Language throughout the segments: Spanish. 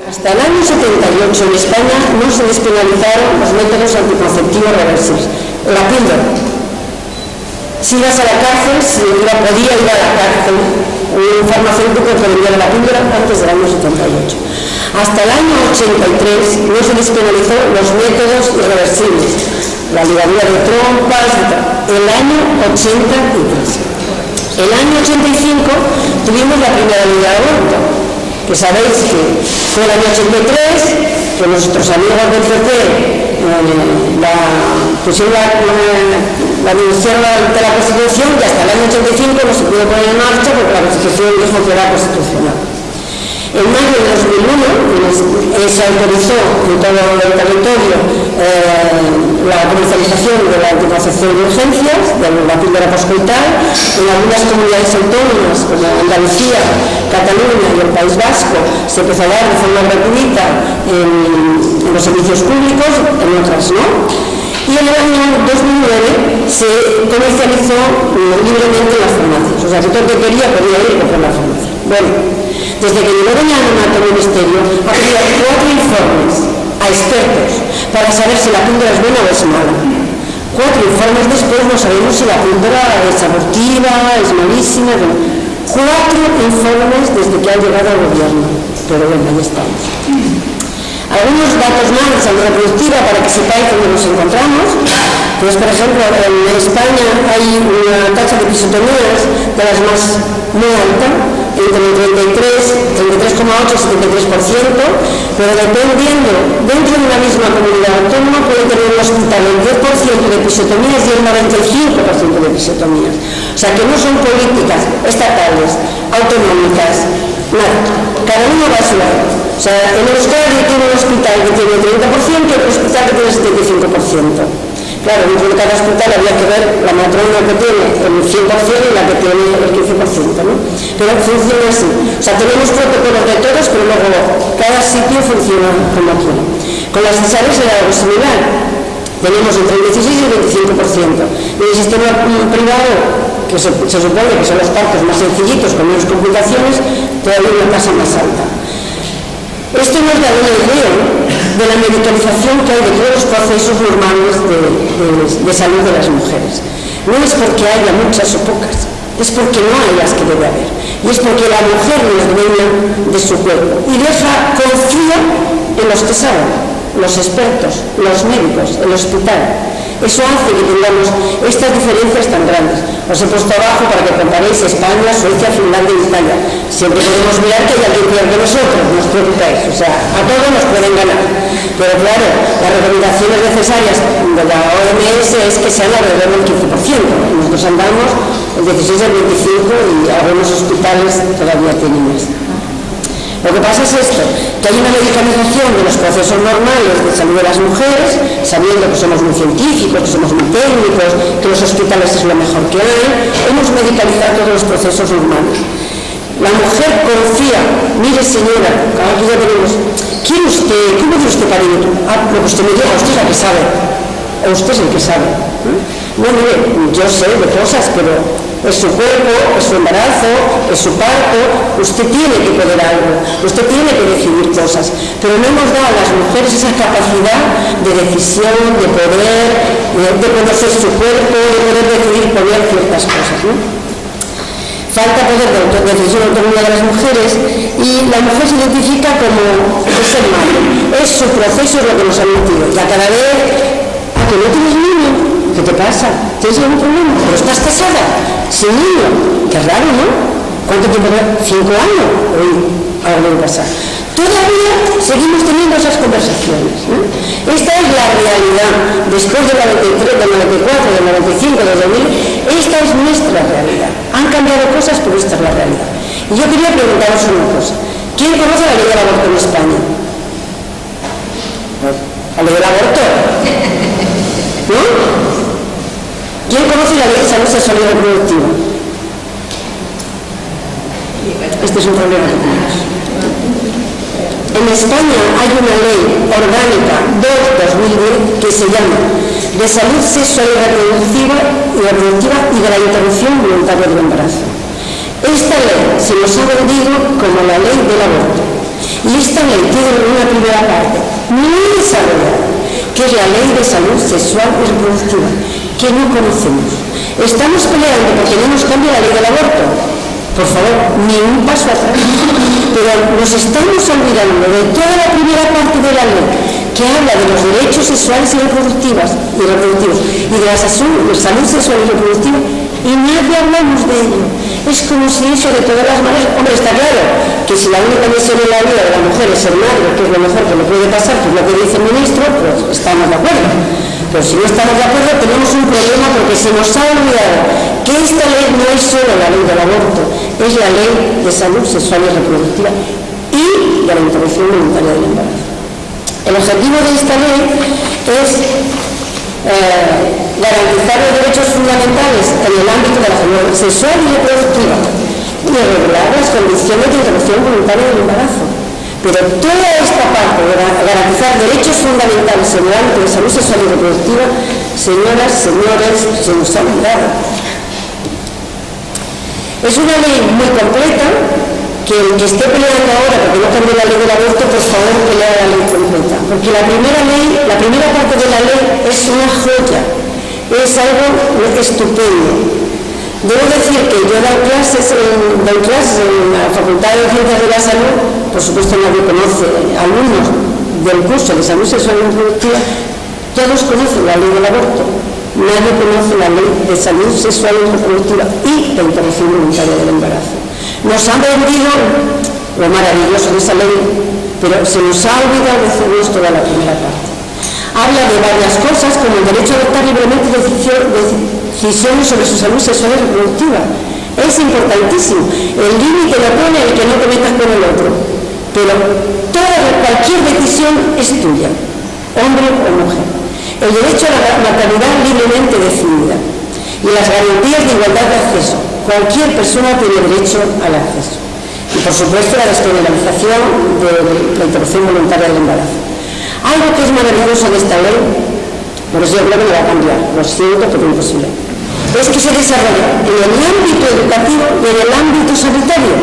Hasta el año 78 en España no se despenalizaron los métodos anticonceptivos reversibles. La píldora. Si ibas a la cárcel, podía ir a la cárcel un farmacéutico que vendía la píldora antes del año 78. Hasta el año 83 no se despenalizó los métodos irreversibles, la ligadura de trompas, el año 83. El año 85 tuvimos la primera ley de aborto, que sabéis que fue el año 83, que nuestros amigos del PP la denunciaron ante la Constitución y hasta el año 85 no se pudo poner en marcha porque la Constitución dijo que era constitucional. En mayo de 2001 se autorizó en todo el territorio la comercialización de la anticoncepción de urgencias, de la píldora poscoital. En algunas comunidades autónomas como Andalucía, Cataluña y el País Vasco se empezó a dar de forma gratuita en los servicios públicos, en otras no. Y en el año 2009 se comercializó libremente en las farmacias, o sea que todo el que quería podía ir a comprar la farmacia. Bueno, desde que llegó doña Ana al ministerio ha pedido 4 informes a expertos para saber si la píldora es buena o es mala. 4 informes después no sabemos si la píldora es abortiva, es malísima. 4 informes desde que ha llegado al gobierno, pero bueno, ahí estamos. Algunos datos más de salud reproductiva para que sepáis dónde nos encontramos. Pues, por ejemplo, en España hay una tasa de episiotomías de las más muy alta, entre el 33,8 y 73%, pero dependiendo, dentro de una misma comunidad autónoma puede tener un hospital el 10% de episiotomías y el 95% de episiotomías. O sea que no son políticas estatales, autonómicas, nada, cada uno va a su lado. O sea, en Euskadi tiene un hospital que tiene el 30% y otro hospital que tiene el 75%. Claro, dentro de cada hospital había que ver la matrona que tiene el 100% y la que tiene el 15%, ¿no? Pero funciona así. O sea, tenemos protocolos de todos, pero luego cada sitio funciona como quiere. Con las cesáreas era algo similar. Tenemos entre el 16 y el 25%. Y el sistema privado, que se supone que son los partos más sencillitos, con menos complicaciones, todavía una tasa más alta. Esto nos da una idea de la medicalización que hay de todos los procesos normales de salud de las mujeres. No es porque haya muchas o pocas, es porque no hay las que debe haber. Y es porque la mujer no es dueña de su cuerpo y confía en los que saben, los expertos, los médicos, el hospital. Eso hace que tengamos estas diferencias tan grandes. Os he puesto abajo para que comparéis España, Suecia, Finlandia y Italia. Siempre podemos mirar que hay alguien peor que nosotros, no os preocupéis. O sea, a todos nos pueden ganar. Pero claro, las recomendaciones necesarias de la OMS es que sean alrededor del 15%. Nosotros andamos el 16 al 25% y algunos hospitales todavía tienen más. Lo que pasa es esto, que hay una medicalización de los procesos normales de salud de las mujeres, sabiendo que somos muy científicos, que somos muy técnicos, que los hospitales es lo mejor que hay, hemos medicalizado todos los procesos normales. La mujer confía, mire señora, aquí ya tenemos, ¿quiere usted, cómo quiere usted cariño? Ah, lo que usted me diga, usted es la que sabe, o usted es el que sabe. No, mire, yo sé de cosas, pero es su cuerpo, es su embarazo, es su parto, usted tiene que poder algo, usted tiene que decidir cosas, pero no hemos dado a las mujeres esa capacidad de decisión, de poder, de conocer su cuerpo, de poder decidir poner ciertas cosas, ¿no? Falta poder de decisión autónoma de las mujeres y la mujer se identifica como el ser madre, es su proceso, es lo que nos han metido, y a cada vez, ¿a que no tienes niño? ¿Qué te pasa? ¿Tienes algún problema? ¿Pero estás casada? ¿Sin niño? Qué raro, ¿no? ¿Cuánto tiempo? 5 años. Uy, algo debe pasar. Todavía seguimos teniendo esas conversaciones, ¿no? Esta es la realidad. Después del 93, del 94, del 95, del 2000, esta es nuestra realidad. Han cambiado cosas, pero esta es la realidad. Y yo quería preguntaros una cosa. ¿Quién conoce la ley del aborto en España? ¿La ley del aborto? ¿No? ¿Quién conoce la ley de salud sexual y reproductiva? Este es un problema que tenemos. En España hay una ley orgánica 2/2010 que se llama de salud sexual y reproductiva y de la interrupción voluntaria del embarazo. Esta ley se nos ha vendido como la ley del aborto. Y esta ley tiene una primera parte muy desarrollada, que es la Ley de Salud Sexual y Reproductiva, que no conocemos. Estamos peleando porque no nos cambie la ley del aborto. Por favor, ni un paso atrás. Pero nos estamos olvidando de toda la primera parte de la ley, que habla de los derechos sexuales y reproductivos, y de la salud sexual y reproductiva, y nadie hablamos de ello. Es como si eso de todas las maneras... Hombre, está claro que si la única misión en la vida de la mujer es ser madre, que es lo mejor que le puede pasar, que es lo que dice el ministro, pues estamos de acuerdo. Pero si no estamos de acuerdo, tenemos un problema porque se nos ha olvidado que esta ley no es solo la ley del aborto, es la ley de salud sexual y reproductiva y de la interrupción voluntaria del embarazo. El objetivo de esta ley es garantizar los derechos fundamentales en el ámbito de la salud sexual y reproductiva y regular las condiciones de interrupción voluntaria del embarazo. Pero toda esta parte de garantizar derechos fundamentales en el ámbito de salud sexual y reproductiva, señoras, señores, se nos ha olvidado. Es una ley muy completa, que el que esté peleando ahora porque no cambie la ley del aborto, por favor, pelea la ley completa. Porque la primera parte de la ley es una joya, es algo estupendo. Debo decir que yo doy clases en la Facultad de Ciencias de la Salud, por supuesto nadie conoce, alumnos del curso de salud sexual y reproductiva, todos conocen la ley del aborto, nadie conoce la ley de salud sexual y reproductiva y la interrupción voluntaria del embarazo. Nos han vendido lo maravilloso de esa ley, pero se nos ha olvidado decirnos toda la primera parte. Habla de varias cosas, como el derecho a adoptar libremente decisiones sobre su salud sexual y reproductiva. Es importantísimo. El límite lo pone el que no te metas con el otro. Pero cualquier decisión es tuya, hombre o mujer. El derecho a la maternidad libremente decidida. Y las garantías de igualdad de acceso. Cualquier persona tiene derecho al acceso. Y por supuesto la despenalización de la interrupción voluntaria del embarazo. Algo que es maravilloso de esta ley, por eso yo creo que me va a cambiar, lo siento, pero imposible, es que se desarrolla en el ámbito educativo y en el ámbito sanitario.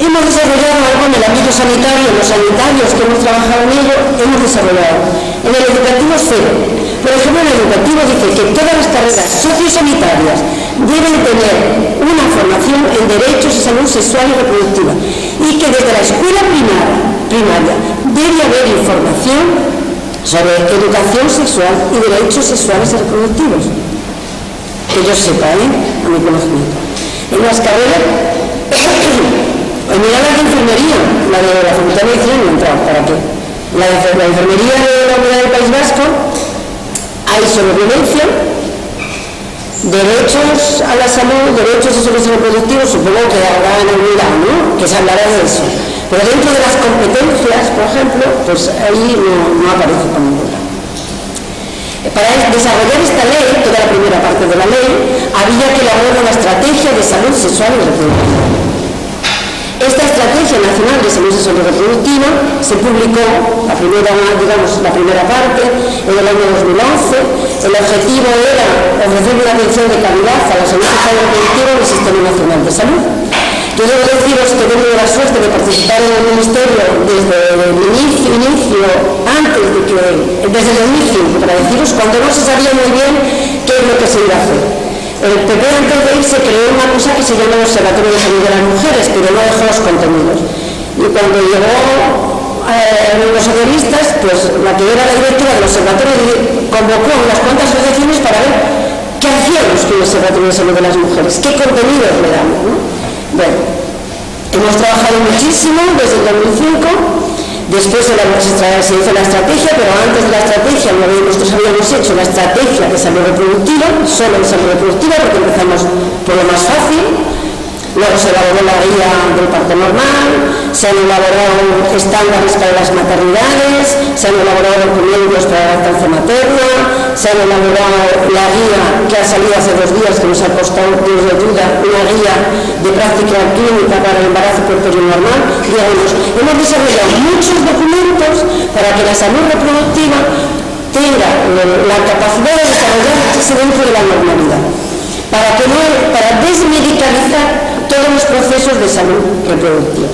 Hemos desarrollado algo en el ámbito sanitario, los sanitarios que hemos trabajado en ello, hemos desarrollado. En el educativo cero. Por ejemplo, en el educativo dice que todas las carreras sociosanitarias deben tener una formación en derechos y salud sexual y reproductiva y que desde la escuela primaria debe haber información sobre educación sexual y derechos sexuales y reproductivos. Que yo sepa, a mi conocimiento. En las carreras, mira la de enfermería, la de la Facultad de Medicina no entra, ¿para qué? La enfermería de la Unidad del País Vasco, hay sobre violencia, derechos a la salud, derechos sexuales y reproductivos, supongo que habrá en unidad, ¿no? Que se hablará de eso. Pero dentro de las competencias, por ejemplo, pues ahí no aparece por ningún lado. Para desarrollar esta ley, toda la primera parte de la ley, había que elaborar una estrategia de salud sexual y reproductiva. Esta Estrategia Nacional de Salud Sexual y Reproductiva se publicó, la primera parte, en el año 2011. El objetivo era ofrecer una atención de calidad a la salud sexual y reproductiva en el Sistema Nacional de Salud. Yo debo deciros que he tenido la suerte de participar en el Ministerio desde el inicio, desde el 2005, para deciros, cuando no se sabía muy bien qué es lo que se iba a hacer. El PP antes de irse creó una cosa que se llama el Observatorio de Salud de las Mujeres, pero no dejó los contenidos. Y cuando llegó los socialistas, pues la que era la directora del Observatorio convocó unas cuantas asociaciones para ver qué hacíamos con el Observatorio de Salud de las Mujeres, qué contenidos le damos, ¿no? Bueno, hemos trabajado muchísimo desde el 2005. Después se hizo la estrategia, pero antes de la estrategia nosotros habíamos hecho la estrategia de salud reproductiva, solo de salud reproductiva, porque empezamos por lo más fácil. Luego se elaboró la guía del parto normal, se han elaborado estándares para las maternidades, se han elaborado documentos para la lactancia materna, se han elaborado la guía que ha salido hace 2 días, que nos ha costado Dios de ayuda, una guía de práctica clínica para el embarazo puerperio normal. Digamos, hemos desarrollado muchos documentos para que la salud reproductiva tenga la capacidad de desarrollarse dentro de la normalidad, para desmedicalizar todos los procesos de salud reproductiva.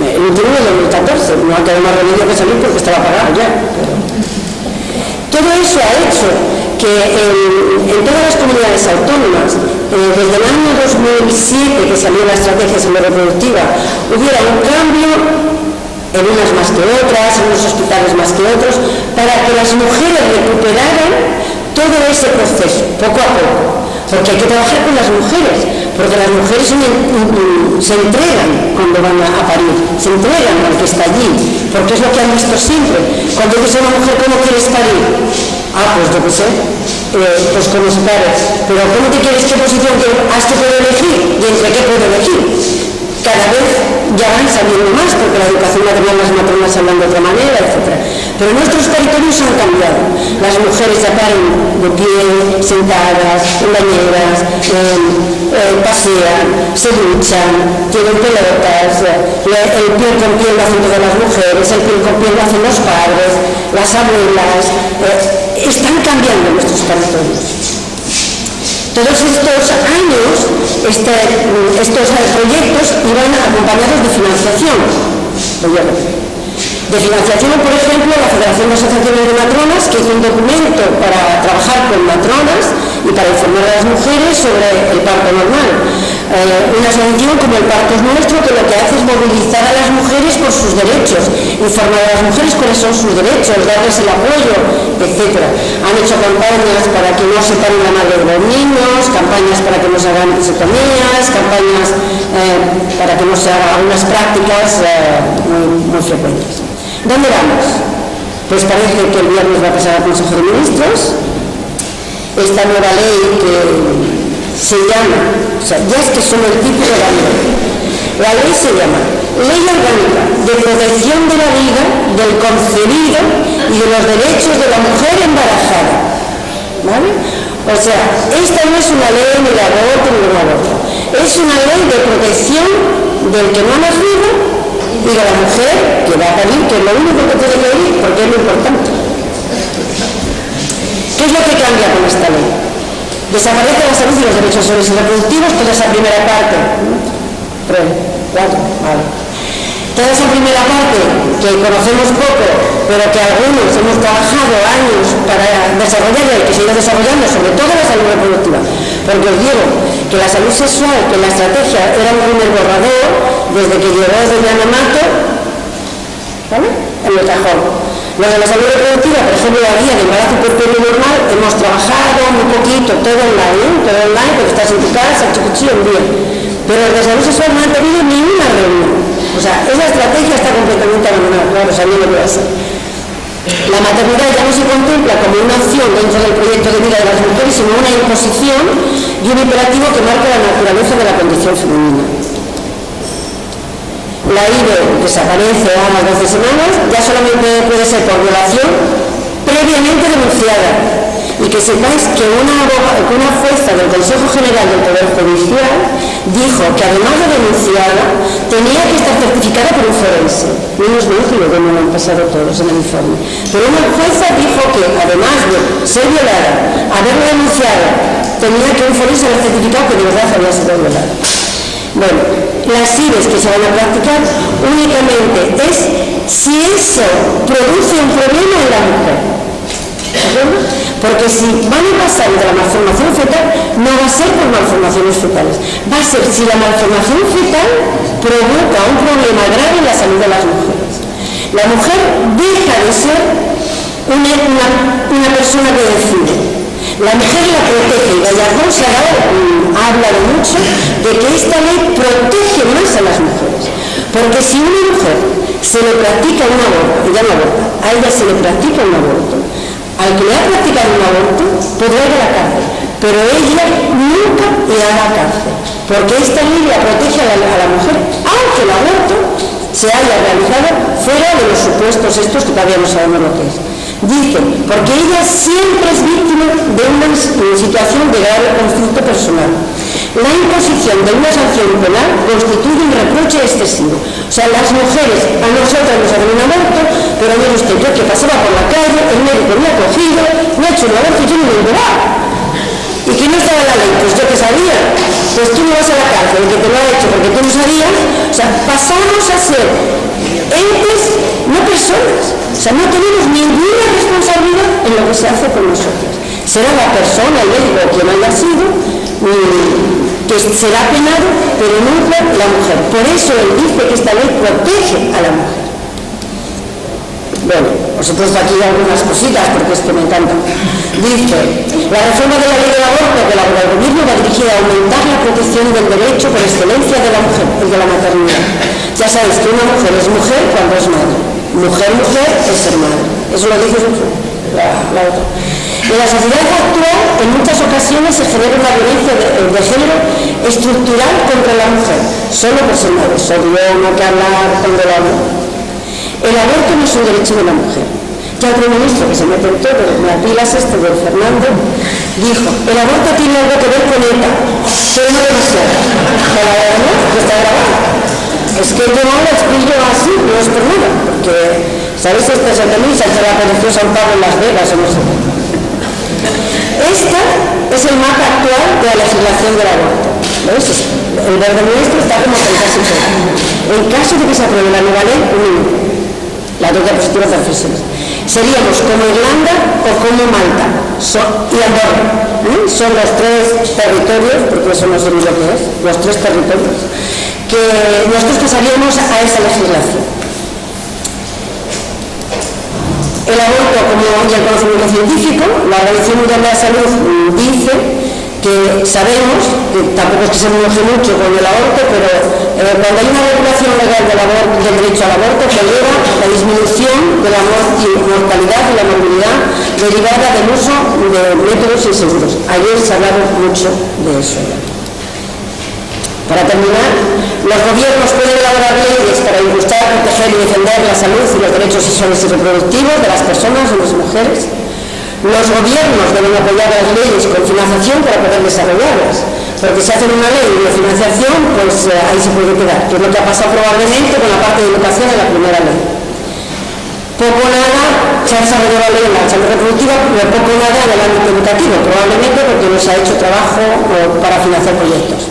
el último de 2014, no ha quedado más remedio que salir porque estaba pagado ya. Todo eso ha hecho que en todas las comunidades autónomas, desde el año 2007 que salió la estrategia de salud reproductiva, hubiera un cambio en unas más que otras, en unos hospitales más que otros, para que las mujeres recuperaran todo ese proceso, poco a poco. Porque hay que trabajar con las mujeres, porque las mujeres se entregan cuando van a parir, se entregan al que está allí, porque es lo que han visto siempre. Cuando dices a una mujer, ¿cómo quieres parir? Ah, pues yo qué sé, pues como se pare. Pero ¿cómo te quieres, qué posición has que poder elegir? ¿Y entre qué puedo elegir? Cada vez ya van saliendo más, porque la educación maternal, las matronas hablan de otra manera, etc. Pero nuestros territorios han cambiado. Las mujeres ya paren de pie, sentadas, en bañeras, pasean, se duchan, tienen pelotas, el piel con piel lo hacen todas las mujeres, el piel con piel lo hacen los padres, las abuelas. Están cambiando nuestros territorios. Todos estos años, estos proyectos iban acompañados de financiación. De financiación, por ejemplo, la Federación de Asociaciones de Matronas, que hizo un documento para trabajar con matronas y para informar a las mujeres sobre el parto normal. Una asociación como el Parto es Nuestro, que lo que hace es movilizar a las mujeres por sus derechos, informar a las mujeres cuáles son sus derechos, darles el apoyo, etc. Han hecho campañas para que no separen la madre de los niños, campañas para que no se hagan vasectomías, campañas para que no se hagan algunas prácticas muy frecuentes. ¿Dónde vamos? Pues parece que el viernes va a pasar al Consejo de Ministros esta nueva ley que se llama, o sea, ya es que son el título de la ley. La ley se llama Ley Orgánica de Protección de la Vida, del Concebido y de los Derechos de la Mujer Embarazada. ¿Vale? O sea, esta no es una ley ni de aborto ni de un aborto. Es una ley de protección del que no ha nacido y de la mujer que va a parir, que es lo único que tiene que oír, porque es lo importante. ¿Qué es lo que cambia con esta ley? Desaparece la salud y los derechos sexuales y reproductivos, toda esa primera parte. 3, 4, vale. Toda esa primera parte que conocemos poco, pero que algunos hemos trabajado años para desarrollar y que se ha ido desarrollando, sobre todo la salud reproductiva. Porque os digo que la salud sexual, que la estrategia era un primer borrador, desde que llegó desde Yamamoto, ¿vale? En el cajón. Lo de la salud reproductiva, por ejemplo, la guía de embarazo puerperio normal, hemos trabajado muy poquito, todo online, porque estás en tu casa, chiquichillo, un día. Pero el de salud sexual no ha tenido ni una reunión. O sea, esa estrategia está completamente abandonada, claro, sabiendo lo que va a ser. La maternidad ya no se contempla como una opción dentro del proyecto de vida de las mujeres, sino una imposición y un imperativo que marca la naturaleza de la condición femenina. La IVE desaparece a las 12 semanas, ya solamente puede ser por violación previamente denunciada. Y que sepáis que una jueza del Consejo General del Poder Judicial dijo que además de denunciada tenía que estar certificada por un forense. Menos mal que luego no lo han pasado todos en el informe. Pero una jueza dijo que además de ser violada, haberlo denunciado, tenía que un forense haber certificado que de verdad había sido violada. Bueno, las IVEs que se van a practicar únicamente es si eso produce un problema en la mujer. ¿De acuerdo? Porque si van a pasar de la malformación fetal, no va a ser por malformaciones fetales, va a ser si la malformación fetal provoca un problema grave en la salud de las mujeres. La mujer deja de ser una persona que decide. La mujer la protege, y Gallardón se ha hablado mucho de que esta ley protege más a las mujeres. Porque si una mujer se le practica un aborto, ella no aborta, a ella se le practica un aborto, al que le ha practicado un aborto podrá ir a la cárcel, pero ella nunca irá a la cárcel, porque esta ley la protege a la mujer, aunque el aborto se haya realizado fuera de los supuestos estos que todavía no sabemos lo que es. Dice, porque ella siempre es víctima de una situación de grave conflicto personal. La imposición de una sanción penal constituye un reproche excesivo. O sea, las mujeres, a nosotras nos hacen un aborto, pero mire usted, yo que pasaba por la calle, el médico me ha cogido, me ha hecho un aborto y yo no me he enterado. ¿Y que no estaba en la ley? Pues yo que sabía. Pues tú no vas a la cárcel, el que te lo ha hecho porque tú no sabías, O sea, pasamos a ser entes, no personas. O sea, no tenemos ninguna responsabilidad en lo que se hace con nosotros. Será la persona, el médico, quien haya sido, que será penado, pero nunca la mujer. Por eso él dice que esta ley protege a la mujer. Bueno, os he puesto aquí algunas cositas porque es que me encantan. Dice, la reforma de la ley del aborto que elabora el gobierno va dirigida a aumentar la protección del derecho por excelencia de la mujer, el de la maternidad. Ya sabéis que una mujer es mujer cuando es madre. Mujer es ser madre. Eso lo dice la otra. En la sociedad actual, en muchas ocasiones se genera una violencia de género estructural contra la mujer, solo por ser madre. No que hablar con la mujer. El aborto no es un derecho de la mujer. Ya otro ministro que se mete en todo, las pilas del Fernando, dijo, el aborto tiene algo que ver con ETA, pero no demasiado. ¿No? Está grabado. Es que yo no lo explico así, no es por nada, porque, ¿sabéis estas entrevistas que la apareció San Pablo en Las Vegas o no sé qué? Esta es el mapa actual de la legislación del aborto. ¿Veis? El verde ministro está como con casi todo. En caso de que se apruebe la nueva ley, la doble positiva profesional. Seríamos como Irlanda o como Malta y Andorra. Son los tres territorios, porque eso no sé ni lo que es, los tres territorios, que nosotros pasaríamos a esa legislación. El aborto, como ya el conocimiento científico, la Organización Mundial de la Salud dice que sabemos, que tampoco es que se moje mucho con el aborto, pero cuando hay una regulación legal del derecho al aborto, conlleva la disminución de la mortalidad y la morbilidad derivada del uso de métodos inseguros. Ayer se ha hablado mucho de eso. Para terminar, los gobiernos pueden elaborar leyes para impulsar, proteger y defender la salud y los derechos sexuales y reproductivos de las personas y las mujeres. Los gobiernos deben apoyar las leyes con financiación para poder desarrollarlas, porque si hacen una ley de financiación, pues ahí se puede quedar, que es lo que ha pasado probablemente con la parte de educación en la primera ley. Poco nada se ha desarrollado la ley en la salud reproductiva, pero poco nada en el ámbito educativo, probablemente porque no se ha hecho trabajo para financiar proyectos.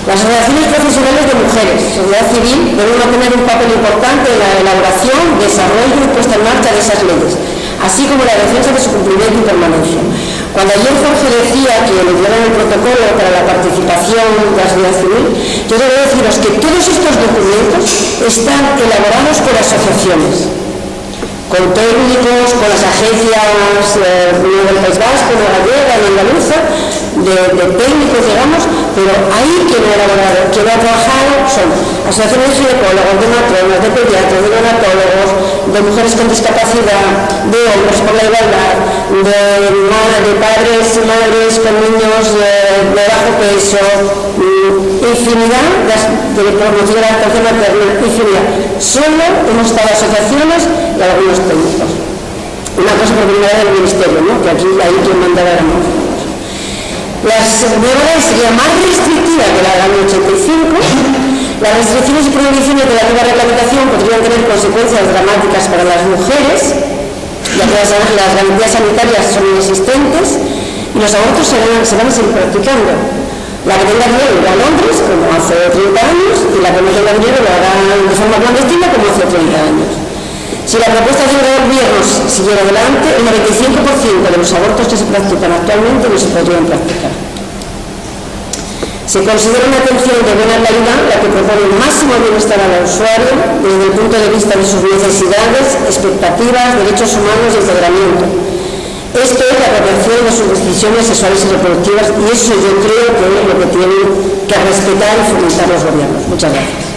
Las asociaciones profesionales de mujeres, sociedad civil, deben tener un papel importante en la elaboración, desarrollo y puesta en marcha de esas leyes, así como la defensa de su cumplimiento y permanencia. Cuando ayer Jorge decía que le dieron el protocolo para la participación de la sociedad civil, yo debo deciros que todos estos documentos están elaborados por asociaciones, con técnicos, con las agencias del País Vasco, de Gallega, de Andaluza, de técnicos, digamos, pero ahí quien ha elaborado, quien ha trabajado son asociaciones de ginecólogos, de matronas, de pediatras, de neonatólogos, de mujeres con discapacidad, de hombres por la igualdad, de padres y madres con niños de bajo peso, infinidad de promoción de la lactancia materna, infinidad. Solo hemos estado asociaciones y algunos técnicos. Una cosa por primera vez del ministerio, ¿no? Que aquí hay quien mandaba la mano. La nueva ley sería más restrictiva que la del año 85. Las restricciones y prohibiciones de la nueva reglamentación podrían tener consecuencias dramáticas para las mujeres, ya que las garantías sanitarias son inexistentes y los abortos se van a seguir practicando. La que tenga dinero irá a Londres, como hace 30 años, y la que no tenga dinero lo hará de forma clandestina, como hace 30 años. Si la propuesta de gobierno siguiera adelante, el 95% de los abortos que se practican actualmente no se podrían practicar. Se considera una atención de buena calidad la que propone el máximo bienestar al usuario desde el punto de vista de sus necesidades, expectativas, derechos humanos y empoderamiento. Esto es la protección de sus decisiones sexuales y reproductivas, y eso yo creo que es lo que tienen que respetar y fomentar los gobiernos. Muchas gracias.